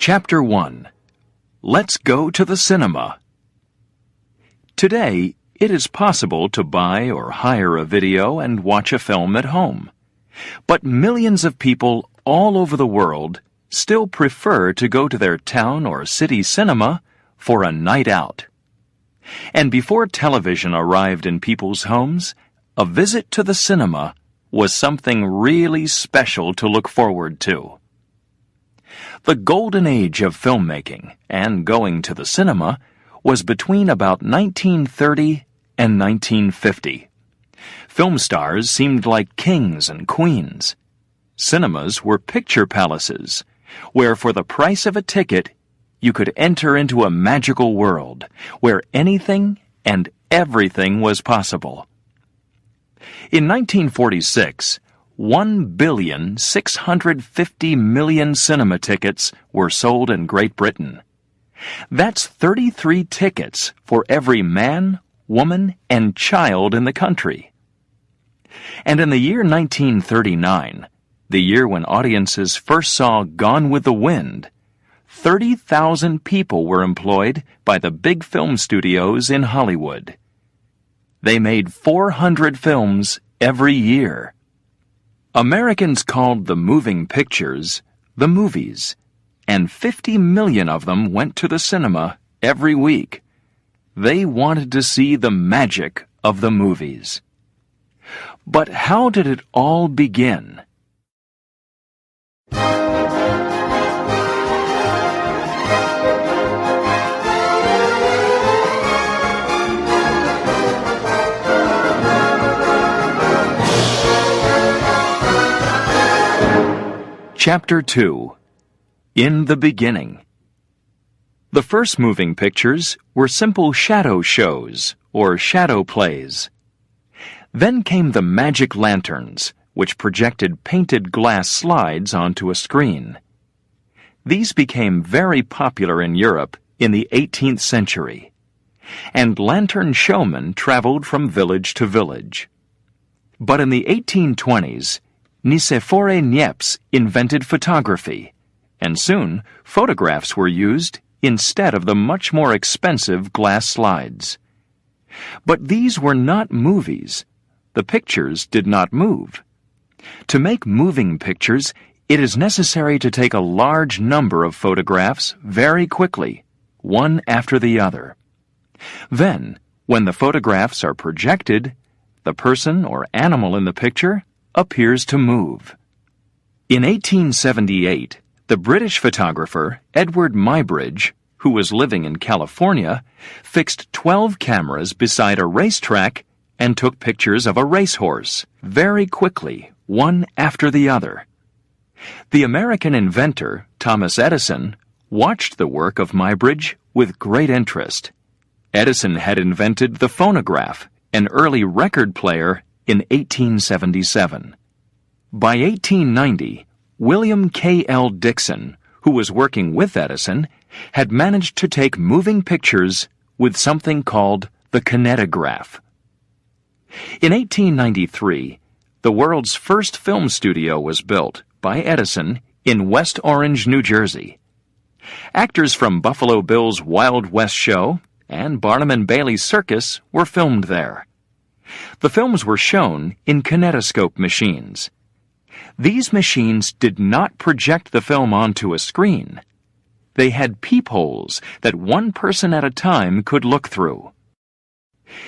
Chapter 1. Let's go to the cinema. Today, it is possible to buy or hire a video and watch a film at home. But millions of people all over the world still prefer to go to their town or city cinema for a night out. And before television arrived in people's homes, a visit to the cinema was something really special to look forward to. The golden age of filmmaking and going to the cinema was between about 1930 and 1950. Film stars seemed like kings and queens. Cinemas were picture palaces, where for the price of a ticket, you could enter into a magical world where anything and everything was possible. In 1946, 1,650,000,000 cinema tickets were sold in Great Britain. That's 33 tickets for every man, woman, and child in the country. And in the year 1939, the year when audiences first saw Gone with the Wind, 30,000 people were employed by the big film studios in Hollywood. They made 400 films every year. Americans called the moving pictures the movies, and 50 million of them went to the cinema every week. They wanted to see the magic of the movies. But how did it all begin? Chapter 2. In the Beginning. The first moving pictures were simple shadow shows, or shadow plays. Then came the magic lanterns, which projected painted glass slides onto a screen. These became very popular in Europe in the 18th century, and lantern showmen traveled from village to village. But in the 1820s, Nicephore Niepce invented photography, and soon photographs were used instead of the much more expensive glass slides. But these were not movies. The pictures did not move. To make moving pictures, it is necessary to take a large number of photographs very quickly, one after the other. Then, when the photographs are projected, the person or animal in the picture appears to move. In 1878, the British photographer Edward Muybridge, who was living in California, fixed 12 cameras beside a racetrack and took pictures of a racehorse very quickly, one after the other. The American inventor, Thomas Edison, watched the work of Muybridge with great interest. Edison had invented the phonograph, an early record player, in 1877. By 1890, William K. L. Dixon, who was working with Edison, had managed to take moving pictures with something called the kinetograph. In 1893, the world's first film studio was built by Edison in West Orange, New Jersey. Actors from Buffalo Bill's Wild West show and Barnum and Bailey's Circus were filmed there. The films were shown in kinetoscope machines. These machines did not project the film onto a screen. They had peepholes that one person at a time could look through.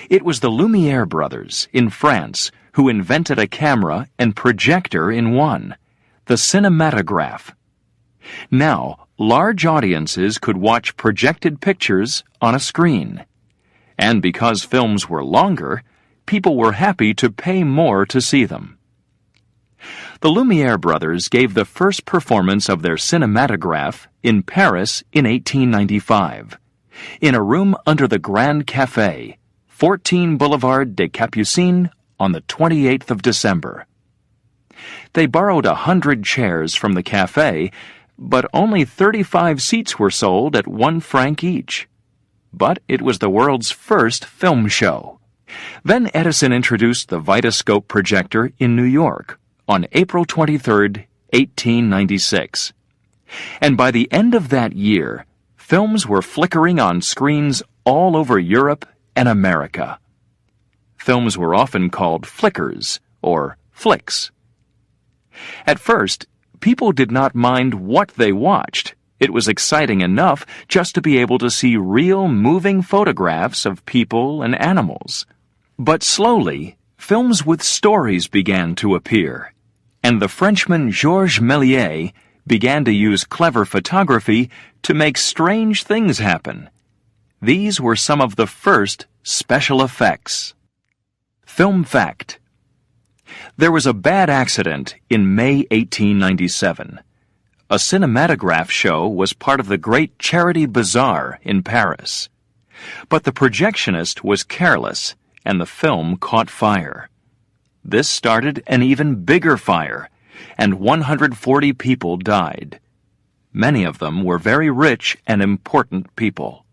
It was the Lumière brothers in France who invented a camera and projector in one, the cinematograph. Now, large audiences could watch projected pictures on a screen. And because films were longer, people were happy to pay more to see them. The Lumière brothers gave the first performance of their cinematograph in Paris in 1895, in a room under the Grand Café, 14 Boulevard des Capucines, on the 28th of December. They borrowed 100 chairs from the café, but only 35 seats were sold at 1 franc each. But it was the world's first film show. Then Edison introduced the Vitascope projector in New York on April 23, 1896. And by the end of that year, films were flickering on screens all over Europe and America. Films were often called flickers or flicks. At first, people did not mind what they watched. It was exciting enough just to be able to see real moving photographs of people and animals. But slowly, films with stories began to appear, and the Frenchman Georges Méliès began to use clever photography to make strange things happen. These were some of the first special effects. Film fact: there was a bad accident in May 1897. A cinematograph show was part of the Great Charity Bazaar in Paris. But the projectionist was careless, and the film caught fire. This started an even bigger fire, and 140 people died. Many of them were very rich and important people.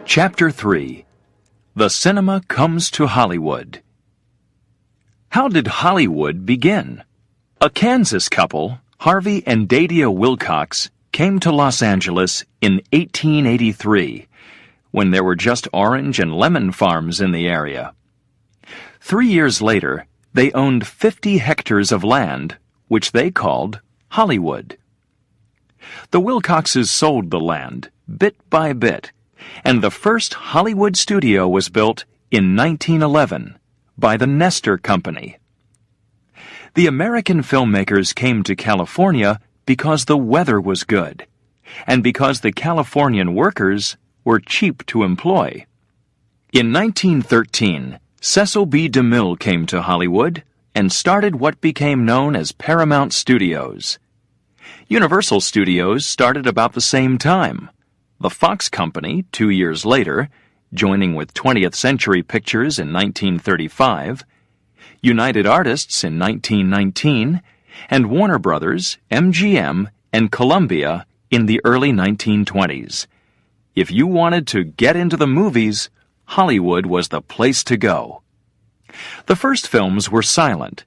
Chapter 3. The Cinema Comes to Hollywood. How did Hollywood begin? A Kansas couple, Harvey and Dadia Wilcox, came to Los Angeles in 1883, when there were just orange and lemon farms in the area. 3 years later, they owned 50 hectares of land, which they called Hollywood. The Wilcoxes sold the land, bit by bit, and the first Hollywood studio was built in 1911 by the Nestor Company. The American filmmakers came to California because the weather was good, and because the Californian workers were cheap to employ. In 1913, Cecil B. DeMille came to Hollywood and started what became known as Paramount Studios. Universal Studios started about the same time. The Fox Company, 2 years later, joining with 20th Century Pictures in 1935, United Artists in 1919, and Warner Brothers, MGM, and Columbia in the early 1920s. If you wanted to get into the movies, Hollywood was the place to go. The first films were silent.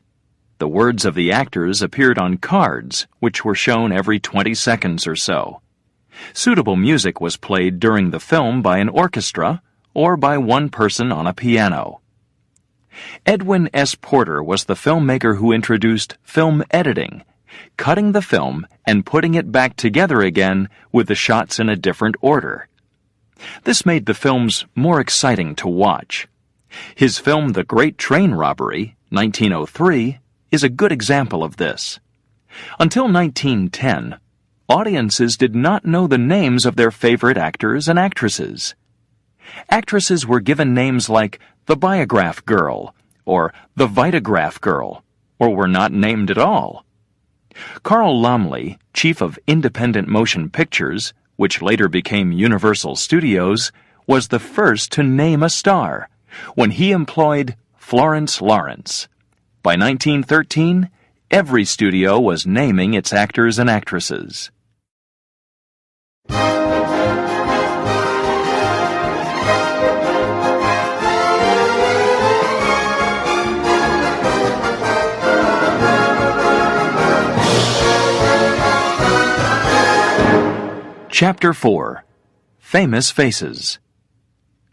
The words of the actors appeared on cards, which were shown every 20 seconds or so. Suitable music was played during the film by an orchestra or by one person on a piano. Edwin S. Porter was the filmmaker who introduced film editing, cutting the film and putting it back together again with the shots in a different order. This made the films more exciting to watch. His film The Great Train Robbery, 1903, is a good example of this. Until 1910, audiences did not know the names of their favorite actors and actresses. Actresses were given names like the Biograph Girl or the Vitagraph Girl, or were not named at all. Carl Laemmle, chief of Independent Motion Pictures, which later became Universal Studios, was the first to name a star when he employed Florence Lawrence. By 1913, every studio was naming its actors and actresses. Chapter 4. Famous Faces.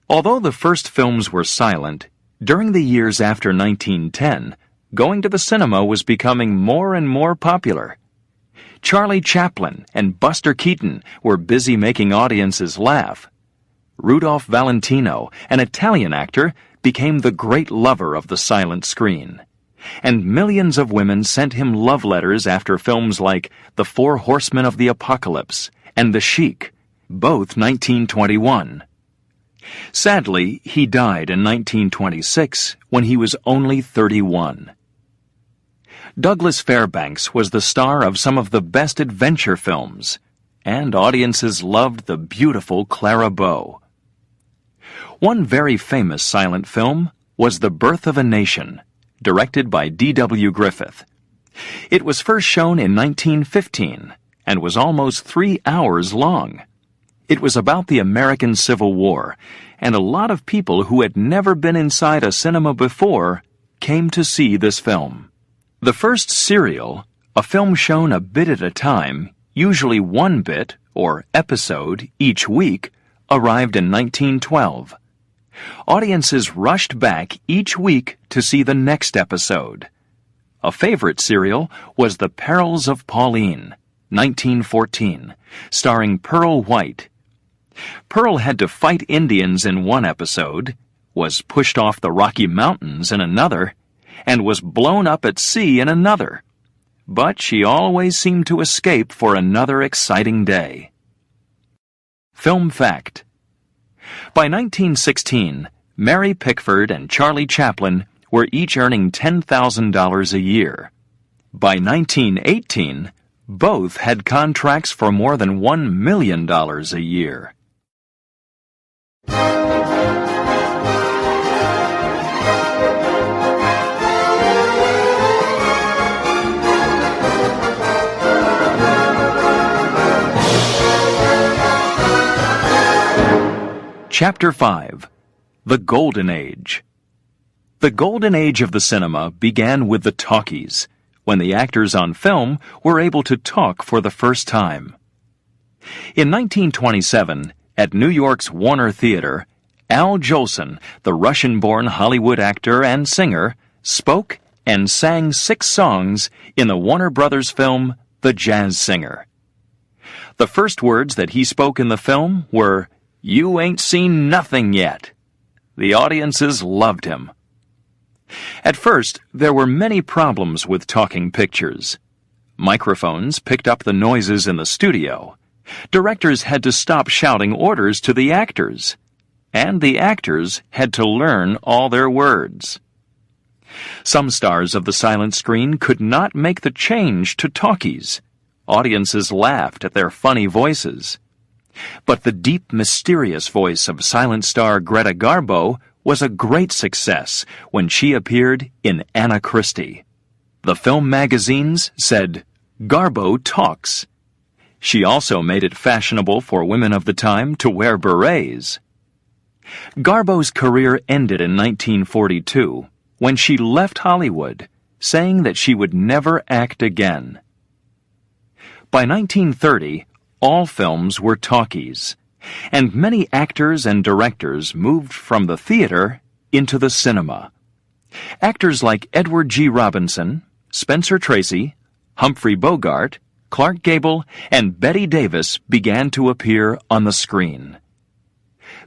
Although the first films were silent, during the years after 1910, going to the cinema was becoming more and more popular. Charlie Chaplin and Buster Keaton were busy making audiences laugh. Rudolph Valentino, an Italian actor, became the great lover of the silent screen. And millions of women sent him love letters after films like The Four Horsemen of the Apocalypse and The Sheik, both 1921. Sadly, he died in 1926 when he was only 31. Douglas Fairbanks was the star of some of the best adventure films, and audiences loved the beautiful Clara Bow. One very famous silent film was The Birth of a Nation, directed by D.W. Griffith. It was first shown in 1915 and was almost 3 hours long. It was about the American Civil War, and a lot of people who had never been inside a cinema before came to see this film. The first serial, a film shown a bit at a time, usually one bit, or episode, each week, arrived in 1912. Audiences rushed back each week to see the next episode. A favorite serial was The Perils of Pauline, 1914, starring Pearl White. Pearl had to fight Indians in one episode, was pushed off the Rocky Mountains in another, and was blown up at sea in another. But she always seemed to escape for another exciting day. Film fact: by 1916, Mary Pickford and Charlie Chaplin were each earning $10,000 a year. By 1918, both had contracts for more than $1 million a year. Chapter 5. The Golden Age. The Golden Age of the cinema began with the talkies, when the actors on film were able to talk for the first time. In 1927, at New York's Warner Theater, Al Jolson, the Russian-born Hollywood actor and singer, spoke and sang 6 songs in the Warner Brothers film The Jazz Singer. The first words that he spoke in the film were, "You ain't seen nothing yet." The audiences loved him. At first, there were many problems with talking pictures. Microphones picked up the noises in the studio. Directors had to stop shouting orders to the actors. And the actors had to learn all their words. Some stars of the silent screen could not make the change to talkies. Audiences laughed at their funny voices. But the deep, mysterious voice of silent star Greta Garbo was a great success when she appeared in Anna Christie. The film magazines said, "Garbo talks." She also made it fashionable for women of the time to wear berets. Garbo's career ended in 1942 when she left Hollywood, saying that she would never act again. By 1930, all films were talkies, and many actors and directors moved from the theater into the cinema. Actors like Edward G. Robinson, Spencer Tracy, Humphrey Bogart, Clark Gable, and Bette Davis began to appear on the screen.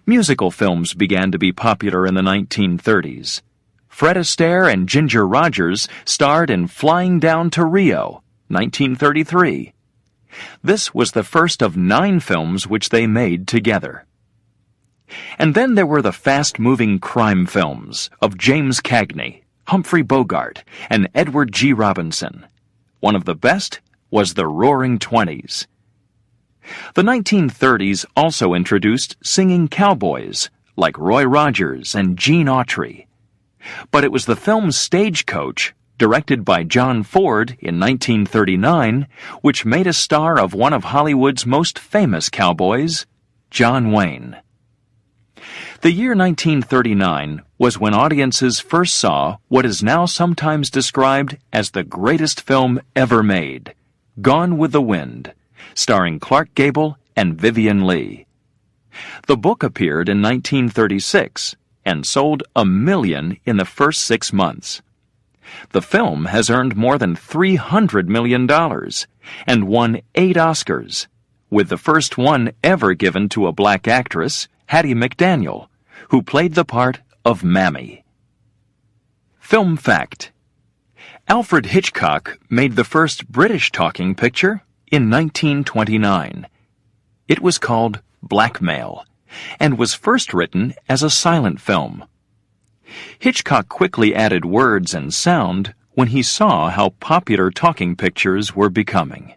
Musical films began to be popular in the 1930s. Fred Astaire and Ginger Rogers starred in Flying Down to Rio, 1933. This was the first of 9 films which they made together. And then there were the fast-moving crime films of James Cagney, Humphrey Bogart, and Edward G. Robinson. One of the best was The Roaring Twenties. The 1930s also introduced singing cowboys like Roy Rogers and Gene Autry. But it was the film Stagecoach, directed by John Ford in 1939, which made a star of one of Hollywood's most famous cowboys, John Wayne. The year 1939 was when audiences first saw what is now sometimes described as the greatest film ever made, Gone with the Wind, starring Clark Gable and Vivien Leigh. The book appeared in 1936 and sold 1 million in the first 6 months. The film has earned more than $300 million and won 8 Oscars, with the first one ever given to a black actress, Hattie McDaniel, who played the part of Mammy. Film fact: Alfred Hitchcock made the first British talking picture in 1929. It was called Blackmail, and was first written as a silent film. Hitchcock quickly added words and sound when he saw how popular talking pictures were becoming.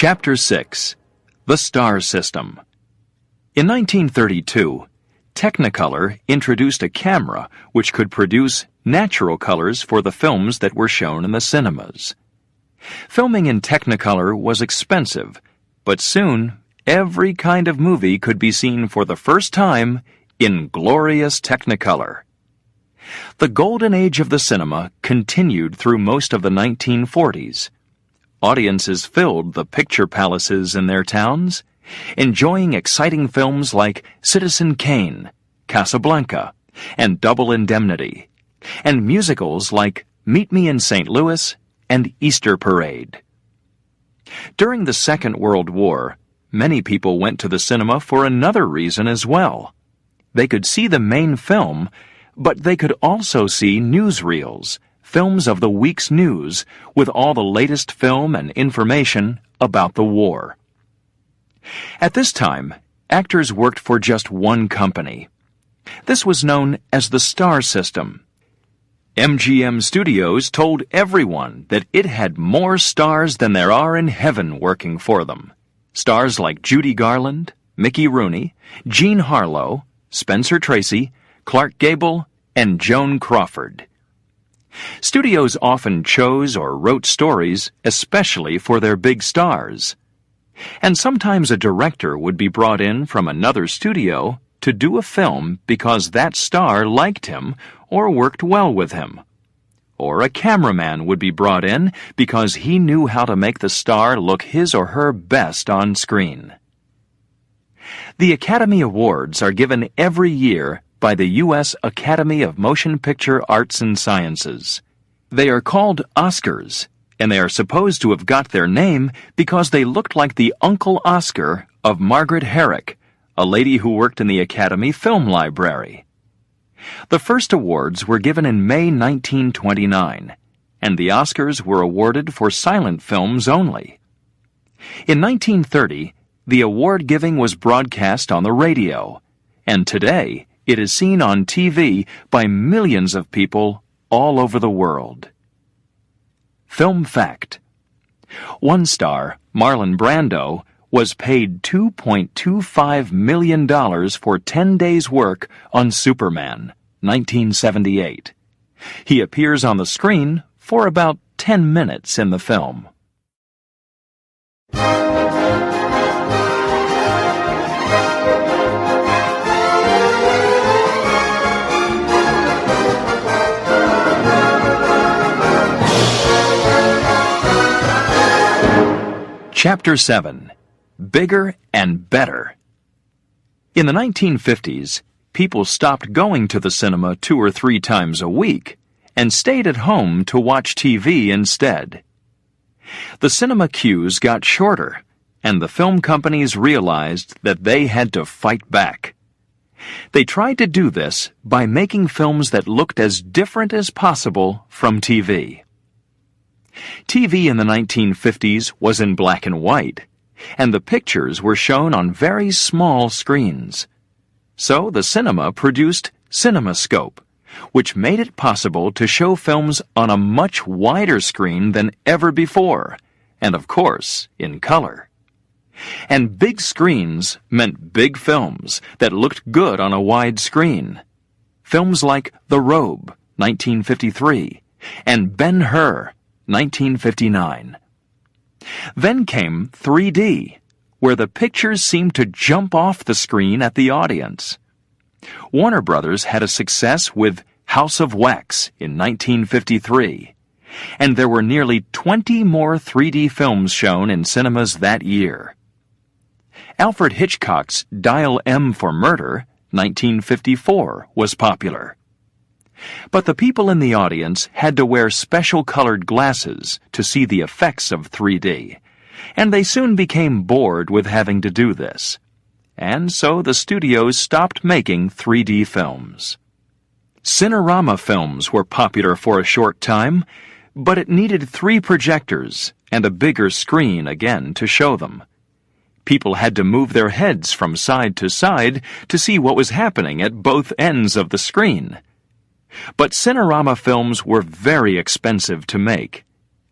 Chapter 6. The Star System. In 1932, Technicolor introduced a camera which could produce natural colors for the films that were shown in the cinemas. Filming in Technicolor was expensive, but soon every kind of movie could be seen for the first time in glorious Technicolor. The golden age of the cinema continued through most of the 1940s. Audiences filled the picture palaces in their towns, enjoying exciting films like Citizen Kane, Casablanca, and Double Indemnity, and musicals like Meet Me in St. Louis and Easter Parade. During the Second World War, many people went to the cinema for another reason as well. They could see the main film, but they could also see newsreels, films of the week's news with all the latest film and information about the war. At this time, actors worked for just one company. This was known as the Star System. MGM Studios told everyone that it had more stars than there are in heaven working for them. Stars like Judy Garland, Mickey Rooney, Jean Harlow, Spencer Tracy, Clark Gable, and Joan Crawford. Studios often chose or wrote stories especially for their big stars. And sometimes a director would be brought in from another studio to do a film because that star liked him or worked well with him. Or a cameraman would be brought in because he knew how to make the star look his or her best on screen. The Academy Awards are given every year by the U.S. Academy of Motion Picture Arts and Sciences. They are called Oscars, and they are supposed to have got their name because they looked like the Uncle Oscar of Margaret Herrick, a lady who worked in the Academy Film Library. The first awards were given in May 1929, and the Oscars were awarded for silent films only. In 1930, the award giving was broadcast on the radio, and today it is seen on TV by millions of people all over the world. Film fact: one star, Marlon Brando, was paid $2.25 million for 10 days' work on Superman, 1978. He appears on the screen for about 10 minutes in the film. Chapter 7. Bigger and Better. In the 1950s, people stopped going to the cinema 2 or 3 times a week and stayed at home to watch TV instead. The cinema queues got shorter, and the film companies realized that they had to fight back. They tried to do this by making films that looked as different as possible from TV. TV in the 1950s was in black and white, and the pictures were shown on very small screens. So the cinema produced CinemaScope, which made it possible to show films on a much wider screen than ever before, and of course, in color. And big screens meant big films that looked good on a wide screen. Films like The Robe, 1953, and Ben-Hur, 1959. Then came 3D, where the pictures seemed to jump off the screen at the audience. Warner Brothers had a success with House of Wax in 1953, and there were nearly 20 more 3D films shown in cinemas that year. Alfred Hitchcock's Dial M for Murder, 1954, was popular. But the people in the audience had to wear special colored glasses to see the effects of 3D, and they soon became bored with having to do this. And so the studios stopped making 3D films. Cinerama films were popular for a short time, but it needed 3 projectors and a bigger screen again to show them. People had to move their heads from side to side to see what was happening at both ends of the screen. But Cinerama films were very expensive to make,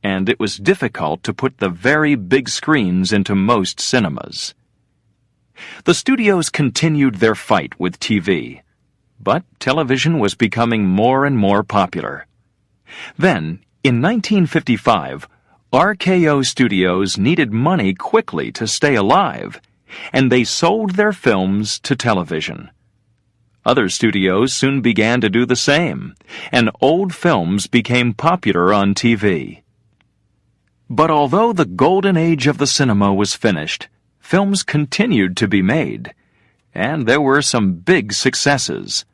and it was difficult to put the very big screens into most cinemas. The studios continued their fight with TV, but television was becoming more and more popular. Then, in 1955, RKO Studios needed money quickly to stay alive, and they sold their films to television. Other studios soon began to do the same, and old films became popular on TV. But although the golden age of the cinema was finished, films continued to be made, and there were some big successes,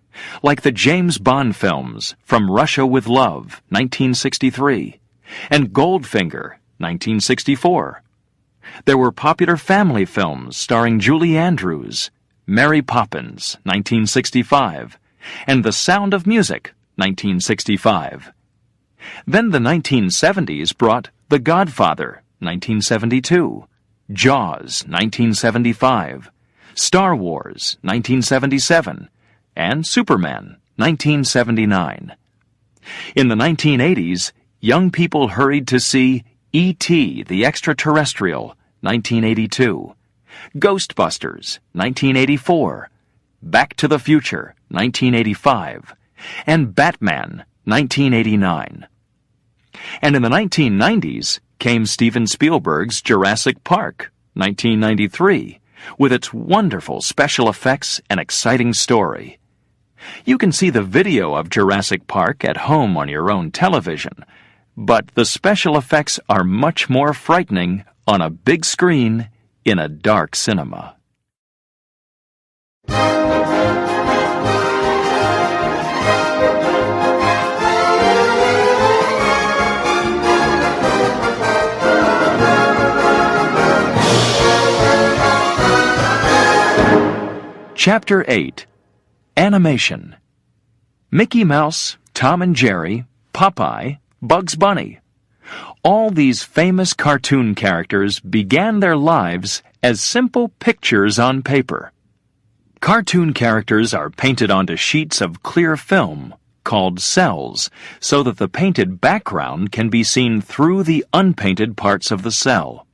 like the James Bond films From Russia with Love, 1963, and Goldfinger, 1964. There were popular family films starring Julie Andrews, Mary Poppins, 1965, and The Sound of Music, 1965. Then the 1970s brought The Godfather, 1972, Jaws, 1975, Star Wars, 1977, and Superman, 1979. In the 1980s, young people hurried to see E.T. the Extraterrestrial, 1982, Ghostbusters, 1984, Back to the Future, 1985, and Batman, 1989. And in the 1990s came Steven Spielberg's Jurassic Park, 1993, with its wonderful special effects and exciting story. You can see the video of Jurassic Park at home on your own television, but the special effects are much more frightening on a big screen in a dark cinema. Chapter 8. Animation. Mickey Mouse, Tom and Jerry, Popeye, Bugs Bunny. All these famous cartoon characters began their lives as simple pictures on paper. Cartoon characters are painted onto sheets of clear film, called cells, so that the painted background can be seen through the unpainted parts of the cell.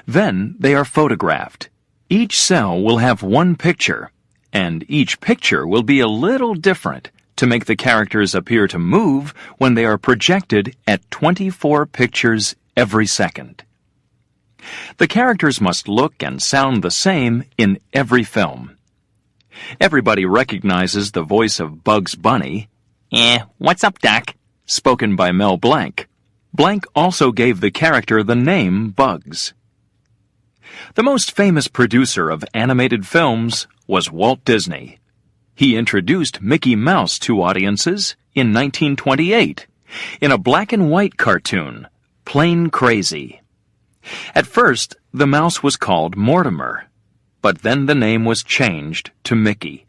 Then they are photographed. Each cell will have one picture, and each picture will be a little different to make the characters appear to move when they are projected at 24 pictures every second. The characters must look and sound the same in every film. Everybody recognizes the voice of Bugs Bunny, "What's up, Doc?" spoken by Mel Blanc. Blanc also gave the character the name Bugs. The most famous producer of animated films was Walt Disney. He introduced Mickey Mouse to audiences in 1928 in a black-and-white cartoon, Plain Crazy. At first, the mouse was called Mortimer, but then the name was changed to Mickey.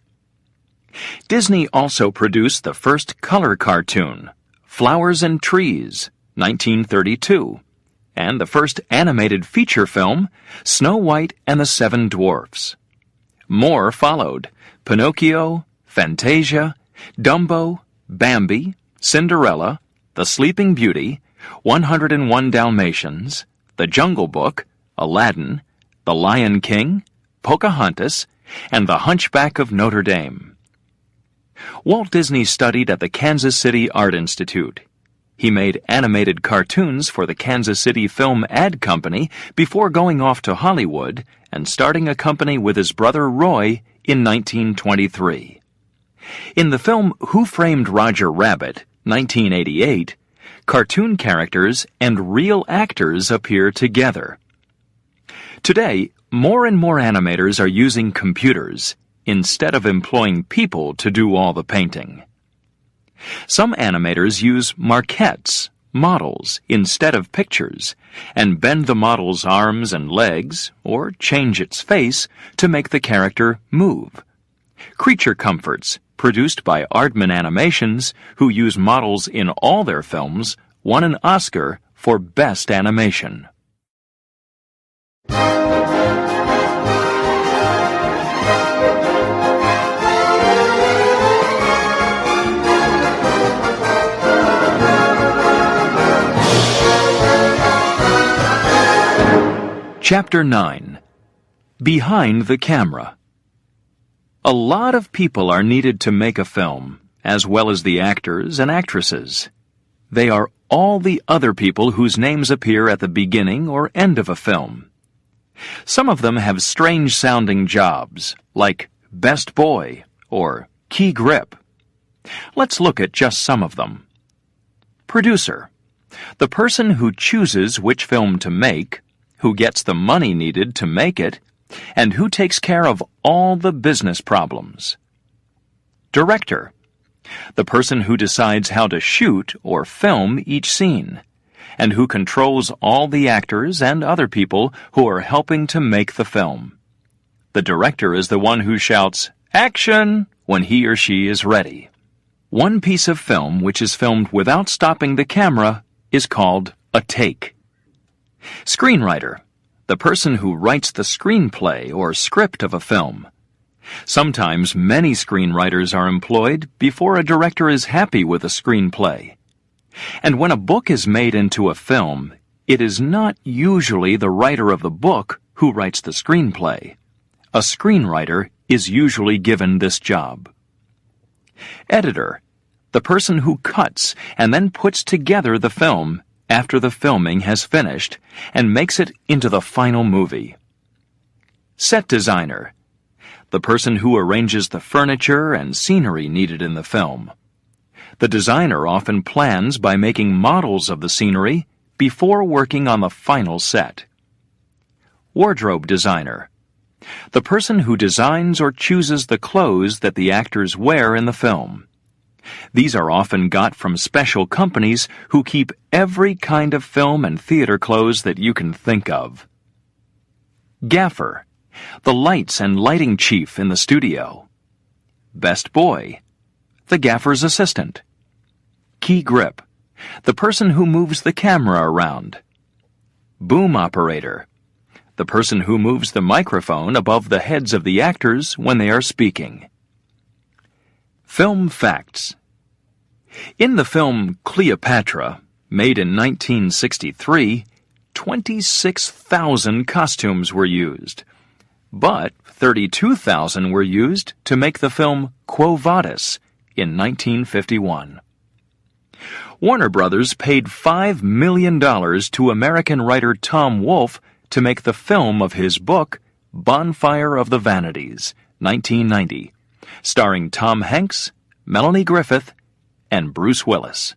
Disney also produced the first color cartoon, Flowers and Trees, 1932, and the first animated feature film, Snow White and the Seven Dwarfs. More followed: Pinocchio, Fantasia, Dumbo, Bambi, Cinderella, The Sleeping Beauty, 101 Dalmatians, The Jungle Book, Aladdin, The Lion King, Pocahontas, and The Hunchback of Notre Dame. Walt Disney studied at the Kansas City Art Institute. He made animated cartoons for the Kansas City Film Ad Company before going off to Hollywood and starting a company with his brother Roy in 1923. In the film Who Framed Roger Rabbit, 1988, cartoon characters and real actors appear together. Today, more and more animators are using computers instead of employing people to do all the painting. Some animators use marquettes, models, instead of pictures, and bend the model's arms and legs, or change its face, to make the character move. Creature Comforts, produced by Aardman Animations, who use models in all their films, won an Oscar for Best Animation. Chapter 9. Behind the Camera. A lot of people are needed to make a film, as well as the actors and actresses. They are all the other people whose names appear at the beginning or end of a film. Some of them have strange-sounding jobs, like Best Boy or Key Grip. Let's look at just some of them. Producer. The person who chooses which film to make, who gets the money needed to make it, and who takes care of all the business problems. Director. The person who decides how to shoot or film each scene, and who controls all the actors and other people who are helping to make the film. The director is the one who shouts, "Action!" when he or she is ready. One piece of film which is filmed without stopping the camera is called a take. Screenwriter. The person who writes the screenplay or script of a film. Sometimes many screenwriters are employed before a director is happy with a screenplay. And when a book is made into a film, it is not usually the writer of the book who writes the screenplay. A screenwriter is usually given this job. Editor. The person who cuts and then puts together the film after the filming has finished and makes it into the final movie. Set designer. The person who arranges the furniture and scenery needed in the film. The designer often plans by making models of the scenery before working on the final set. Wardrobe designer. The person who designs or chooses the clothes that the actors wear in the film. These are often got from special companies who keep every kind of film and theater clothes that you can think of. Gaffer. The lights and lighting chief in the studio. Best Boy. The gaffer's assistant. Key Grip. The person who moves the camera around. Boom operator. The person who moves the microphone above the heads of the actors when they are speaking. Film facts. In the film Cleopatra, made in 1963, 26,000 costumes were used, but 32,000 were used to make the film Quo Vadis in 1951. Warner Brothers paid $5 million to American writer Tom Wolfe to make the film of his book Bonfire of the Vanities, 1990, starring Tom Hanks, Melanie Griffith, and Bruce Willis.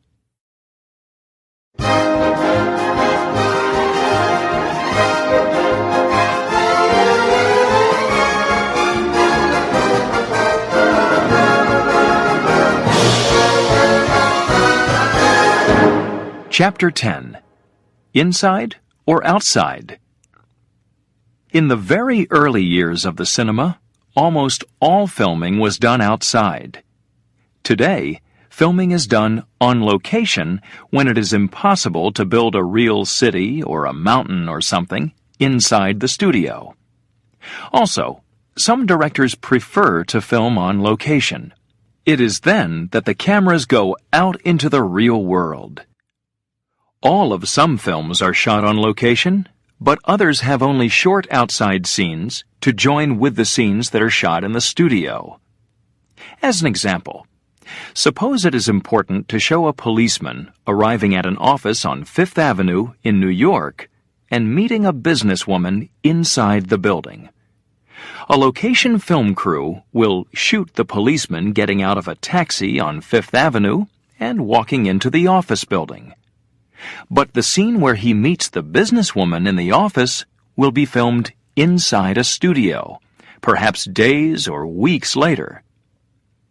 Chapter 10. Inside or Outside? In the very early years of the cinema, almost all filming was done outside. Today, filming is done on location when it is impossible to build a real city or a mountain or something inside the studio. Also, some directors prefer to film on location. It is then that the cameras go out into the real world. All of some films are shot on location, but others have only short outside scenes to join with the scenes that are shot in the studio. As an example, suppose it is important to show a policeman arriving at an office on Fifth Avenue in New York and meeting a businesswoman inside the building. A location film crew will shoot the policeman getting out of a taxi on Fifth Avenue and walking into the office building. But the scene where he meets the businesswoman in the office will be filmed inside a studio, perhaps days or weeks later.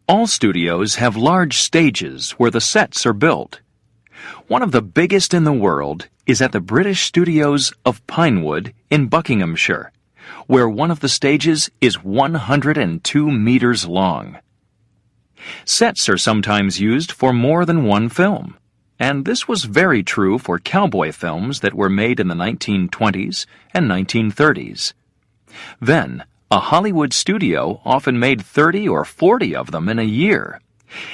All studios have large stages where the sets are built. One of the biggest in the world is at the British Studios of Pinewood in Buckinghamshire, where one of the stages is 102 meters long. Sets are sometimes used for more than one film, and this was very true for cowboy films that were made in the 1920s and 1930s. Then, a Hollywood studio often made 30 or 40 of them in a year,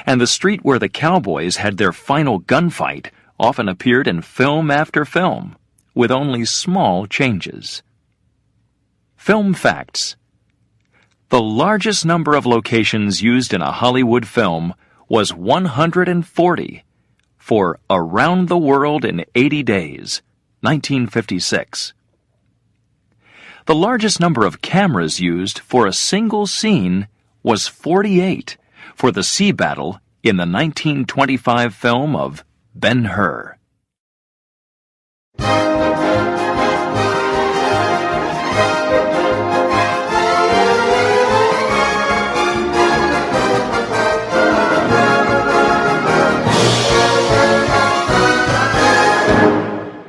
and the street where the cowboys had their final gunfight often appeared in film after film, with only small changes. Film facts. The largest number of locations used in a Hollywood film was 140 for Around the World in 80 Days, 1956. The largest number of cameras used for a single scene was 48 for the sea battle in the 1925 film of Ben-Hur.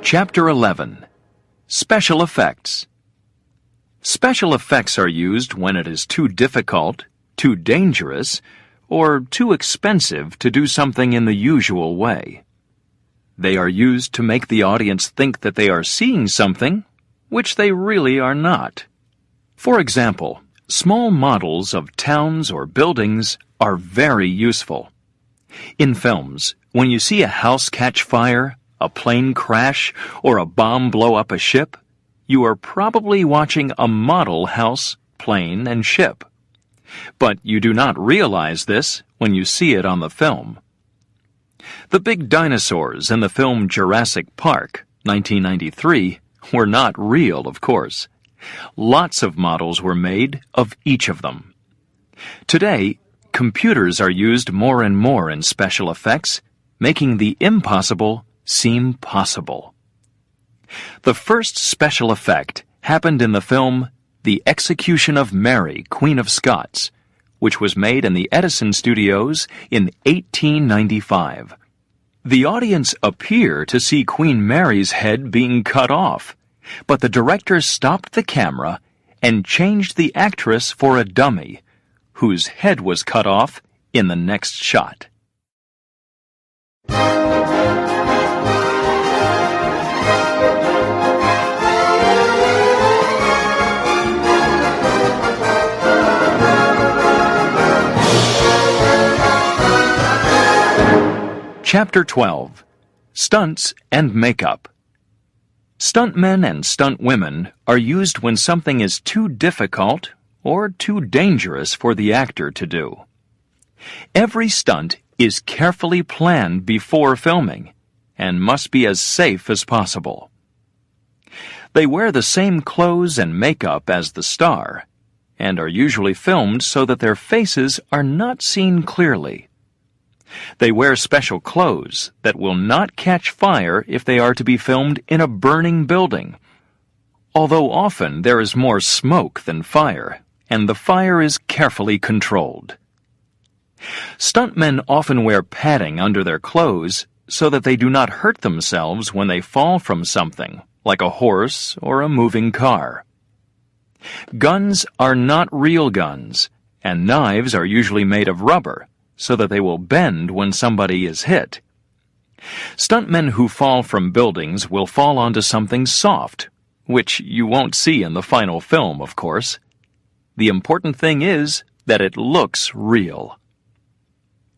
Chapter 11. Special Effects. Special effects are used when it is too difficult, too dangerous, or too expensive to do something in the usual way. They are used to make the audience think that they are seeing something, which they really are not. For example, small models of towns or buildings are very useful. In films, when you see a house catch fire, a plane crash, or a bomb blow up a ship, you are probably watching a model house, plane, and ship. But you do not realize this when you see it on the film. The big dinosaurs in the film Jurassic Park, 1993, were not real, of course. Lots of models were made of each of them. Today, computers are used more and more in special effects, making the impossible seem possible. The first special effect happened in the film The Execution of Mary, Queen of Scots, which was made in the Edison Studios in 1895. The audience appear to see Queen Mary's head being cut off, but the director stopped the camera and changed the actress for a dummy, whose head was cut off in the next shot. Chapter 12. Stunts and Makeup. Stuntmen and stuntwomen are used when something is too difficult or too dangerous for the actor to do. Every stunt is carefully planned before filming and must be as safe as possible. They wear the same clothes and makeup as the star and are usually filmed so that their faces are not seen clearly. They wear special clothes that will not catch fire if they are to be filmed in a burning building, although often there is more smoke than fire, and the fire is carefully controlled. Stuntmen often wear padding under their clothes so that they do not hurt themselves when they fall from something, like a horse or a moving car. Guns are not real guns, and knives are usually made of rubber, so that they will bend when somebody is hit. Stuntmen who fall from buildings will fall onto something soft, which you won't see in the final film, of course. The important thing is that it looks real.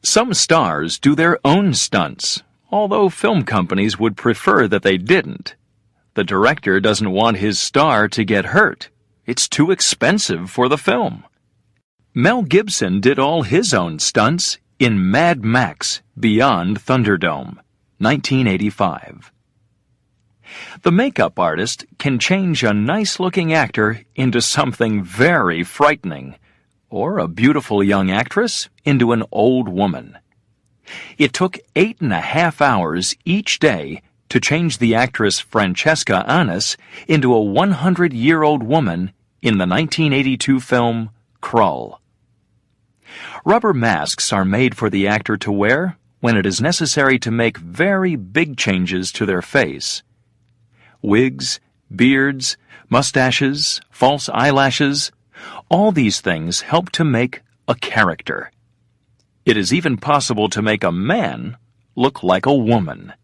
Some stars do their own stunts, although film companies would prefer that they didn't. The director doesn't want his star to get hurt. It's too expensive for the film. Mel Gibson did all his own stunts in Mad Max Beyond Thunderdome, 1985. The makeup artist can change a nice-looking actor into something very frightening, or a beautiful young actress into an old woman. It took 8.5 hours each day to change the actress Francesca Annis into a 100-year-old woman in the 1982 film Krull. Rubber masks are made for the actor to wear when it is necessary to make very big changes to their face. Wigs, beards, mustaches, false eyelashes, all these things help to make a character. It is even possible to make a man look like a woman.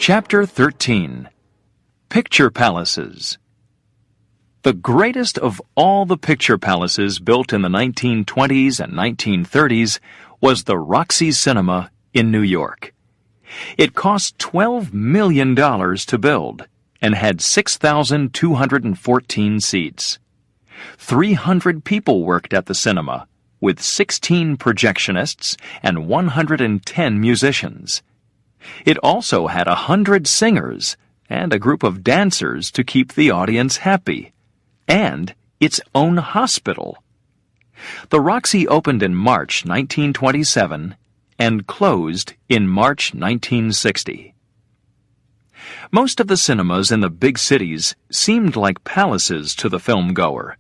Chapter 13. Picture Palaces. The greatest of all the picture palaces built in the 1920s and 1930s was the Roxy Cinema in New York. It cost $12 million to build and had 6,214 seats. 300 people worked at the cinema, with 16 projectionists and 110 musicians. It also had 100 singers and a group of dancers to keep the audience happy, and its own hospital. The Roxy opened in March 1927 and closed in March 1960. Most of the cinemas in the big cities seemed like palaces to the film-goer.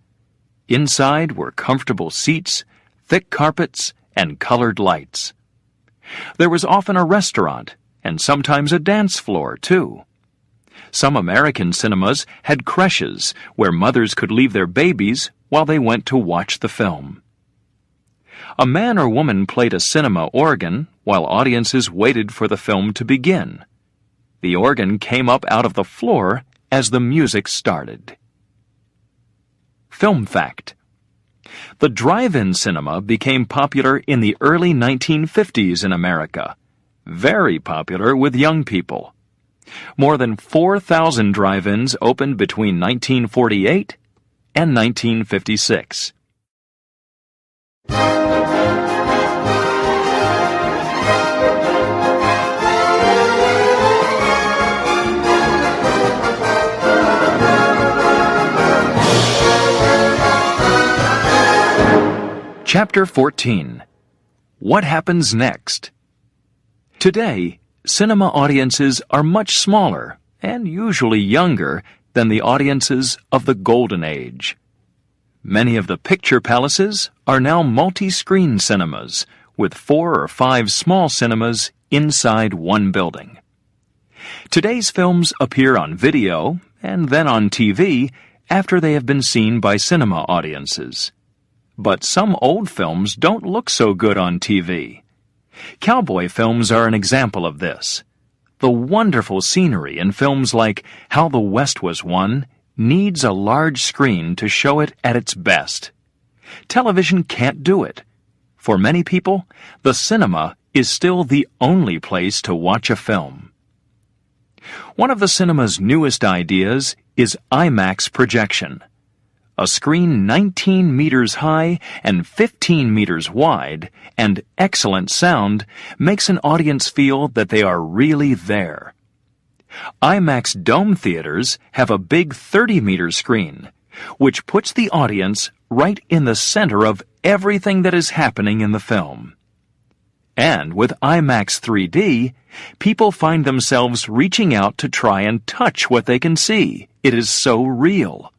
Inside were comfortable seats, thick carpets, and colored lights. There was often a restaurant, and sometimes a dance floor, too. Some American cinemas had creches where mothers could leave their babies while they went to watch the film. A man or woman played a cinema organ while audiences waited for the film to begin. The organ came up out of the floor as the music started. Film fact: the drive-in cinema became popular in the early 1950s in America, very popular with young people. More than 4,000 drive-ins opened between 1948 and 1956. Chapter 14. What happens next? Today, cinema audiences are much smaller and usually younger than the audiences of the Golden Age. Many of the picture palaces are now multi-screen cinemas with 4 or 5 small cinemas inside one building. Today's films appear on video and then on TV after they have been seen by cinema audiences. But some old films don't look so good on TV. Cowboy films are an example of this. The wonderful scenery in films like How the West Was Won needs a large screen to show it at its best. Television can't do it. For many people, the cinema is still the only place to watch a film. One of the cinema's newest ideas is IMAX projection. A screen 19 meters high and 15 meters wide and excellent sound makes an audience feel that they are really there. IMAX dome theaters have a big 30-meter screen, which puts the audience right in the center of everything that is happening in the film. And with IMAX 3D, people find themselves reaching out to try and touch what they can see. It is so real.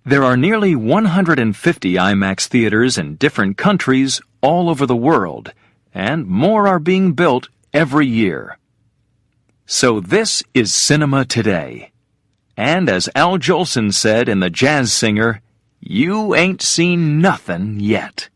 There are nearly 150 IMAX theaters in different countries all over the world, and more are being built every year. So this is cinema today. And as Al Jolson said in The Jazz Singer, you ain't seen nothing yet.